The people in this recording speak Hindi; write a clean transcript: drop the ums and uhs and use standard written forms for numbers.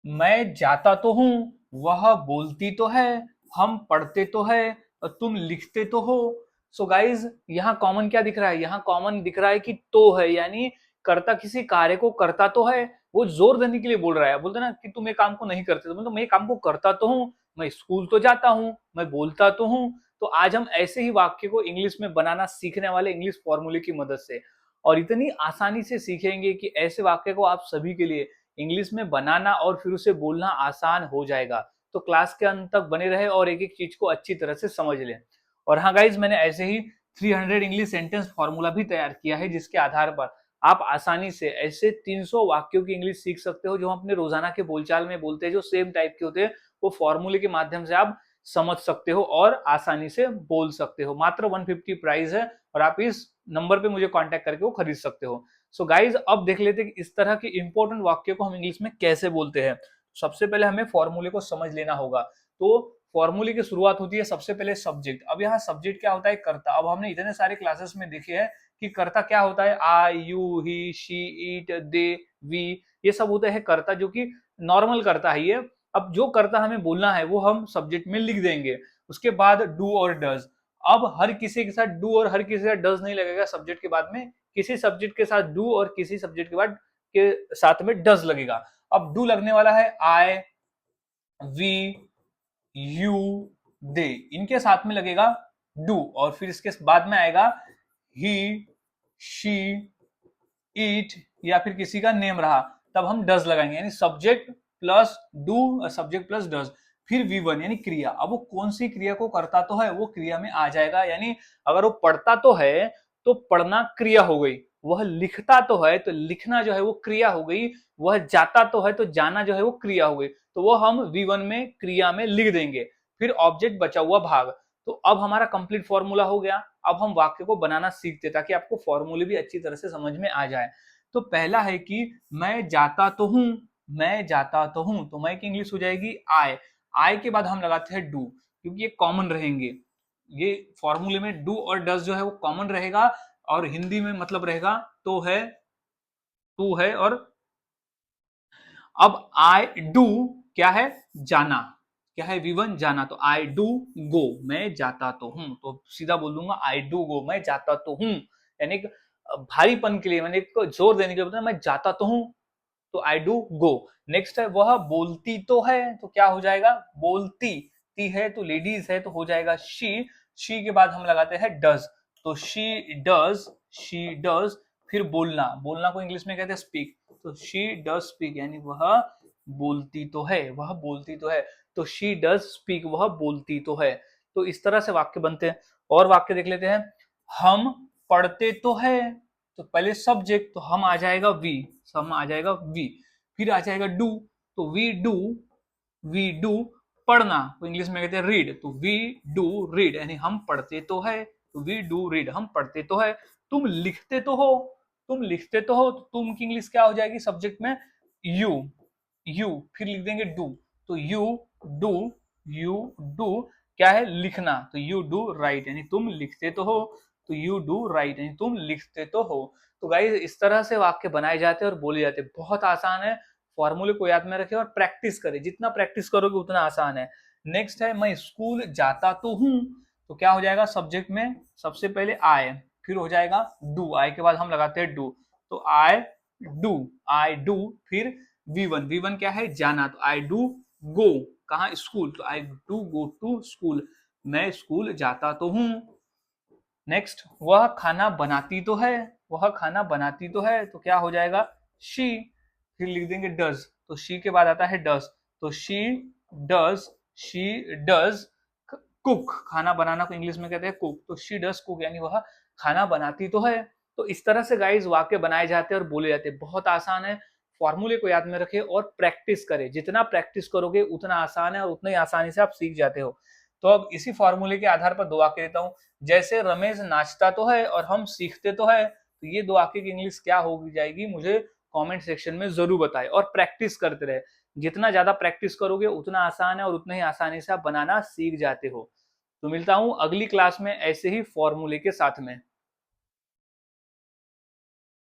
मैं जाता तो हूँ, वह बोलती तो है, हम पढ़ते तो है और तुम लिखते तो हो। सो गाइज यहाँ कॉमन क्या दिख रहा है? यहाँ कॉमन दिख रहा है कि तो है, यानी कर्ता किसी कार्य को करता तो है। वो जोर देने के लिए बोल रहा है, बोलते ना कि तुम ये काम को नहीं करते, तो मतलब मैं ये काम को करता तो हूँ, मैं स्कूल तो जाता हूँ, मैं बोलता तो हूँ। तो आज हम ऐसे ही वाक्य को इंग्लिश में बनाना सीखने वाले इंग्लिश फॉर्मूले की मदद से, और इतनी आसानी से सीखेंगे कि ऐसे वाक्य को आप सभी के लिए इंग्लिश में बनाना और फिर उसे बोलना आसान हो जाएगा। तो क्लास के अंत तक बने रहे और एक एक चीज को अच्छी तरह से समझ लें। और हाँ गाइज, मैंने ऐसे ही 300 इंग्लिश सेंटेंस फॉर्मूला भी तैयार किया है, जिसके आधार पर आप आसानी से ऐसे 300 वाक्यों की इंग्लिश सीख सकते हो जो हम अपने रोजाना के बोलचाल में बोलते हैं, जो सेम टाइप के होते हैं। वो फॉर्मूले के माध्यम से आप समझ सकते हो और आसानी से बोल सकते हो। मात्र 150 प्राइस है और आप इस नंबर पे मुझे कांटेक्ट करके वो खरीद सकते हो। सो गाइज अब देख लेते हैं कि इस तरह के इंपॉर्टेंट वाक्य को हम इंग्लिश में कैसे बोलते हैं। सबसे पहले हमें फॉर्मूले को समझ लेना होगा। तो फॉर्मूले की शुरुआत होती है सबसे पहले सब्जेक्ट। अब यहाँ सब्जेक्ट क्या होता है? कर्ता। अब हमने इतने सारे क्लासेस में देखे हैं कि कर्ता क्या होता है? I, you, he, she, it, they, we, ये सब होते हैं कर्ता, जो कि नॉर्मल कर्ता है ये। अब जो कर्ता हमें बोलना है वो हम सब्जेक्ट में लिख देंगे। उसके बाद डू और डज। अब हर किसी के साथ डू और हर किसी के साथ डज नहीं लगेगा सब्जेक्ट के बाद में। किसी सब्जेक्ट के साथ डू और किसी सब्जेक्ट के बाद के साथ में डज लगेगा। अब डू लगने वाला है आई, वी, यू, दे, इनके साथ में लगेगा डू, और फिर इसके बाद में आएगा ही, शी, इट, या फिर किसी का नेम रहा तब हम डज लगाएंगे, यानी subject plus do, subject plus does. फिर V1 यानी क्रिया। अब वो कौन सी क्रिया को करता तो है वो क्रिया में आ जाएगा, यानी अगर वो पढ़ता तो है तो पढ़ना क्रिया हो गई, वह लिखता तो है तो लिखना जो है वो क्रिया हो गई, वह जाता तो है तो जाना जो है वो क्रिया हो गई। तो वो हम V1 में क्रिया में लिख देंगे। फिर ऑब्जेक्ट बचा हुआ भाग। तो अब हमारा कंप्लीट फॉर्मूला हो गया। अब हम वाक्य को बनाना सीखते ताकि आपको फॉर्मूले भी अच्छी तरह से समझ में आ जाए। तो पहला है कि मैं जाता तो हूं, मैं जाता तो हूं, तो मैं की इंग्लिश हो जाएगी आई। आई के बाद हम लगाते हैं डू, क्योंकि ये कॉमन रहेंगे। ये फॉर्मूले में डू और डज जो है वो कॉमन रहेगा, और हिंदी में मतलब रहेगा तो है, टू है। और अब आई डू क्या है? जाना। क्या है? V1 जाना। तो आई डू गो, मैं जाता तो हूं, तो सीधा बोल दूंगा आई डू गो, मैं जाता तो हूं। यानी भारीपन के लिए, मैंने एक जोर देने के लिए बताया मैं जाता तो हूं, तो आई डू गो। नेक्स्ट है वह बोलती तो है, तो क्या हो जाएगा? बोलती ती है तो लेडीज है तो हो जाएगा शी। शी के बाद हम लगाते हैं डज, तो शी डज। फिर बोलना, बोलना को इंग्लिश में कहते हैं स्पीक, तो शी डज स्पीक, यानी वह बोलती तो है, वह बोलती तो है। तो शी डज स्पीक, वह बोलती तो है। तो इस तरह से वाक्य बनते हैं। और वाक्य देख लेते हैं। हम पढ़ते तो है, तो पहले सब्जेक्ट, तो हम आ जाएगा वी, हम आ जाएगा वी। फिर आ जाएगा डू, तो वी डू पढ़ना, तो इंग्लिश में कहते हैं रीड, तो वी डू रीड, यानी हम पढ़ते तो है, तो वी डू रीड, हम पढ़ते तो है। तुम लिखते तो हो, तुम लिखते तो हो, तो तुम की इंग्लिश क्या हो जाएगी सब्जेक्ट में? यू, यू, फिर लिख देंगे डू, तो डू यू डू क्या है? लिखना, तो यू डू राइट, यानी तुम लिखते तो हो, तो यू डू राइट, यानी तुम लिखते तो हो। तो गाइस इस तरह से वाक्य बनाए जाते हैं और बोले जाते हैं। बहुत आसान है। फॉर्मूले को याद में रखें और प्रैक्टिस करें, जितना प्रैक्टिस करोगे उतना आसान है। नेक्स्ट है मैं स्कूल जाता तो हूं, तो क्या हो जाएगा सब्जेक्ट में? सबसे पहले आई, फिर हो जाएगा डू, आई के बाद हम लगाते हैं डू, तो आई डू, फिर V1 क्या है? जाना, तो आई डू गो, कहाँ? स्कूल, तो I do go to school, मैं स्कूल जाता तो हूं। नेक्स्ट वह खाना बनाती तो है, वह खाना बनाती तो है, तो क्या हो जाएगा? शी, फिर लिख देंगे डज, तो शी के बाद आता है डज, तो डज शी डज कुक, खाना बनाना को इंग्लिश में कहते हैं कुक, तो शी डज कुक, यानी वह खाना बनाती तो है। तो इस तरह से गाइस वाक्य बनाए जाते हैं और बोले जाते हैं। बहुत आसान है। फॉर्मूले को याद में रखें और प्रैक्टिस करें, जितना प्रैक्टिस करोगे उतना आसान है और उतना ही आसानी से आप सीख जाते हो। तो अब इसी फॉर्मूले के आधार पर दो वाक्य देता हूं। जैसे रमेश नाचता तो है और हम सीखते तो है, तो ये दो वाक्य की इंग्लिश क्या हो जाएगी मुझे कमेंट सेक्शन में जरूर बताएं, और प्रैक्टिस करते रहे। जितना ज्यादा प्रैक्टिस करोगे उतना आसान है और उतना ही आसानी से आप बनाना सीख जाते हो। तो मिलता हूं अगली क्लास में ऐसे ही फॉर्मूले के साथ में।